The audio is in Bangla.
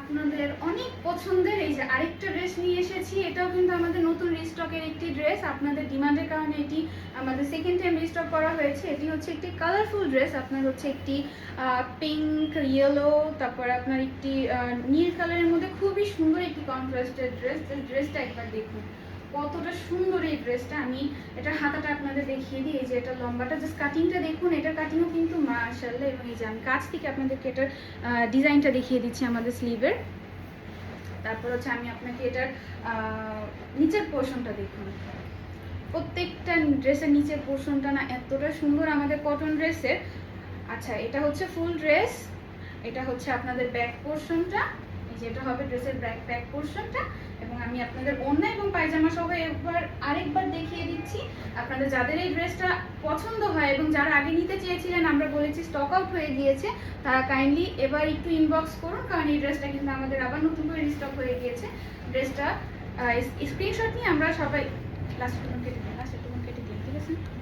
আপনাদের অনেক পছন্দের এই যে আরেকটা ড্রেস নিয়ে এসেছি। এটাও কিন্তু আমাদের নতুন রিস্টকের একটি ড্রেস। আপনাদের ডিমান্ডের কারণে এটি আমাদের সেকেন্ড টাইম রিস্টক করা হয়েছে। এটি হচ্ছে একটি কালারফুল ড্রেস। আপনার হচ্ছে একটি পিঙ্ক, ইয়েলো, তারপর আপনার একটি নীল কালারের মধ্যে খুবই সুন্দর একটি কন্ট্রাস্টেড ড্রেস। ড্রেসটা একবার দেখুন কতটা সুন্দর এই ড্রেসটা। আমি এটার হাতাটা আপনাদের দেখিয়ে দিই। এই যে এটা লম্বাটা, জাস্ট কাটিংটা দেখুন। এটার কাটিংও কিন্তু মাশাআল্লাহ। এবং এই যে আমি কাছ থেকে আপনাদেরকে এটার ডিজাইনটা দেখিয়ে দিচ্ছি আমাদের স্লিভের। তারপর হচ্ছে আমি আপনাকে এটার নিচের পোর্শনটা দেখুন। প্রত্যেকটা ড্রেসের নিচের পোর্শনটা না এতটা সুন্দর আমাদের কটন ড্রেসের। আচ্ছা, এটা হচ্ছে ফুল ড্রেস। এটা হচ্ছে আপনাদের ব্যাক পোর্শনটা। এই যে এটা হবে ড্রেসের ব্যাক পোর্শনটা। এবং আমি আপনাদের ওড়না এবং পায়জামা সহ আরেকবার দেখিয়ে দিচ্ছি। আপনাদের যাদের এই ড্রেসটা পছন্দ হয় এবং যারা আগে নিতে চেয়েছিলেন, আমরা বলেছি স্টক আউট হয়ে গিয়েছে, তারা কাইন্ডলি এবার একটু ইনবক্স করুন, কারণ এই ড্রেসটা কিন্তু আমাদের আবার নতুন করে রিস্টক হয়ে গিয়েছে। ড্রেসটা স্ক্রিনশট নিয়ে আমরা সবাই লাস্ট কেটে দিই, ঠিক আছে?